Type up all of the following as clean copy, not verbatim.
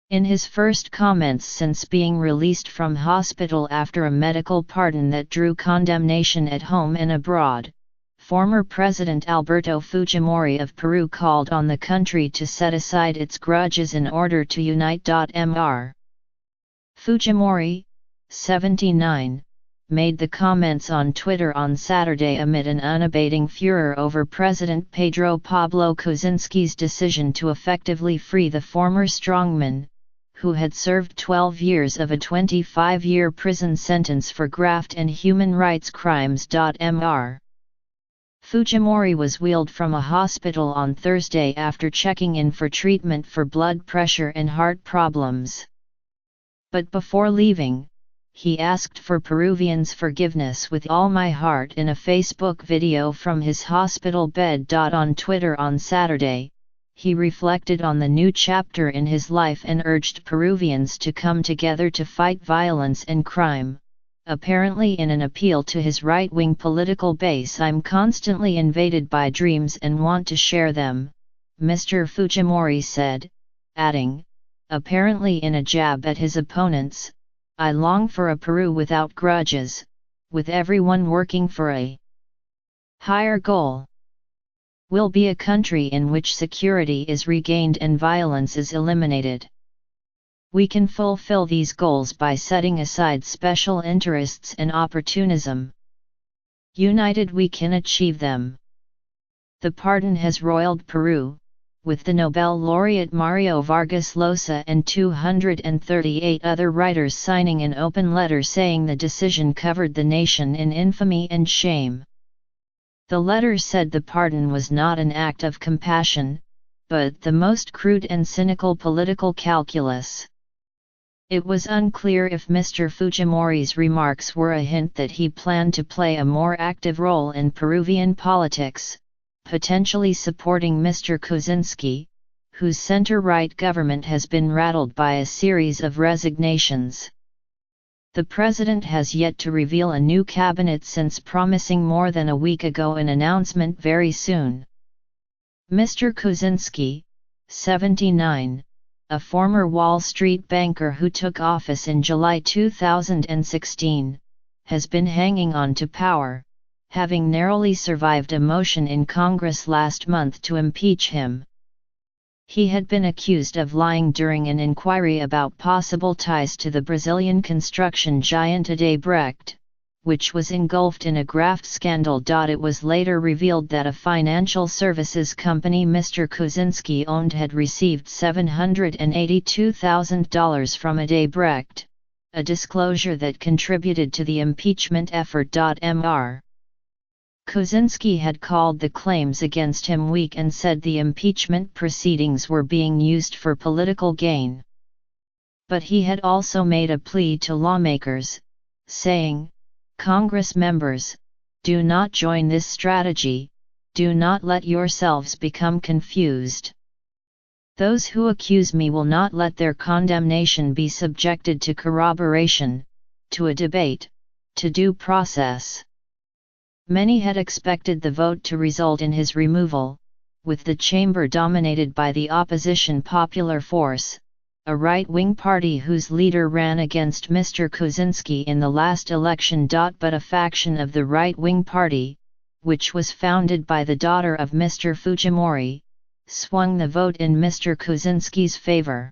In his first comments since being released from hospital after a medical pardon that drew condemnation at home and abroad, former President Alberto Fujimori of Peru called on the country to set aside its grudges in order to unite. Mr. Fujimori, 79, made the comments on Twitter on Saturday amid an unabating furor over President Pedro Pablo Kaczynski's decision to effectively free the former strongman, who had served 12 years of a 25-year prison sentence for graft and human rights crimes. Mr. Fujimori was wheeled from a hospital on Thursday after checking in for treatment for blood pressure and heart problems. But before leaving, he asked for Peruvians' forgiveness with all my heart in a Facebook video from his hospital bed. On Twitter on Saturday, he reflected on the new chapter in his life and urged Peruvians to come together to fight violence and crime, apparently in an appeal to his right-wing political base. I'm constantly invaded by dreams and want to share them, Mr. Fujimori said, adding, apparently in a jab at his opponents, I long for a Peru without grudges, with everyone working for a higher goal. We'll be a country in which security is regained and violence is eliminated. We can fulfill these goals by setting aside special interests and opportunism. United we can achieve them. The pardon has roiled Peru, with the Nobel laureate Mario Vargas Llosa and 238 other writers signing an open letter saying the decision covered the nation in infamy and shame. The letter said the pardon was not an act of compassion, but the most crude and cynical political calculus. It was unclear if Mr. Fujimori's remarks were a hint that he planned to play a more active role in Peruvian politics, potentially supporting Mr. Kaczynski, whose center-right government has been rattled by a series of resignations. The president has yet to reveal a new cabinet since promising more than a week ago an announcement very soon. Mr. Kaczynski, 79, a former Wall Street banker who took office in July 2016, has been hanging on to power, having narrowly survived a motion in Congress last month to impeach him. He had been accused of lying during an inquiry about possible ties to the Brazilian construction giant Odebrecht, which was engulfed in a graft scandal. It was later revealed that a financial services company Mr. Kaczynski owned had received $782,000 from Odebrecht, a disclosure that contributed to the impeachment effort. Mr. Kaczynski had called the claims against him weak and said the impeachment proceedings were being used for political gain. But he had also made a plea to lawmakers, saying, Congress members, do not join this strategy, do not let yourselves become confused. Those who accuse me will not let their condemnation be subjected to corroboration, to a debate, to due process. Many had expected the vote to result in his removal, with the chamber dominated by the opposition Popular Force, a right-wing party whose leader ran against Mr. Kaczynski in the last election. But a faction of the right-wing party, which was founded by the daughter of Mr. Fujimori, swung the vote in Mr. Kaczynski's favor.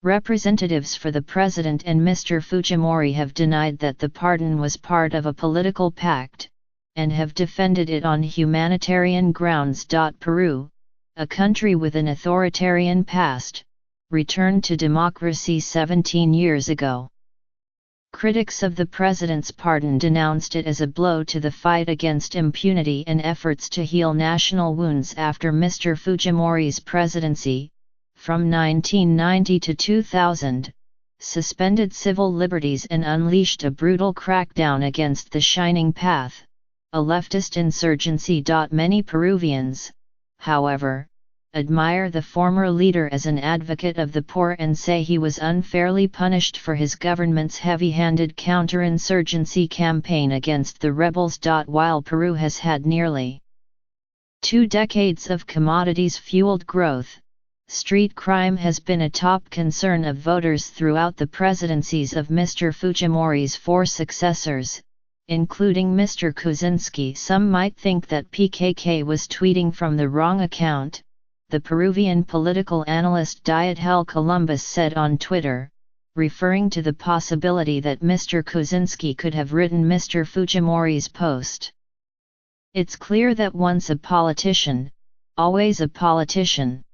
Representatives for the president and Mr. Fujimori have denied that the pardon was part of a political pact, and have defended it on humanitarian grounds. Peru, a country with an authoritarian past, returned to democracy 17 years ago. Critics of the president's pardon denounced it as a blow to the fight against impunity and efforts to heal national wounds after Mr. Fujimori's presidency, from 1990 to 2000, suspended civil liberties and unleashed a brutal crackdown against the Shining Path, a leftist insurgency. Many Peruvians, however, admire the former leader as an advocate of the poor and say he was unfairly punished for his government's heavy-handed counterinsurgency campaign against the rebels. While Peru has had nearly 2 decades of commodities-fueled growth, Street crime has been a top concern of voters throughout the presidencies of Mr. Fujimori's 4 successors, including Mr. Kaczynski. Some might think that PKK was tweeting from the wrong account, the Peruvian political analyst Diethel Columbus said on Twitter, referring to the possibility that Mr. Kaczynski could have written Mr. Fujimori's post. It's clear that once a politician, always a politician.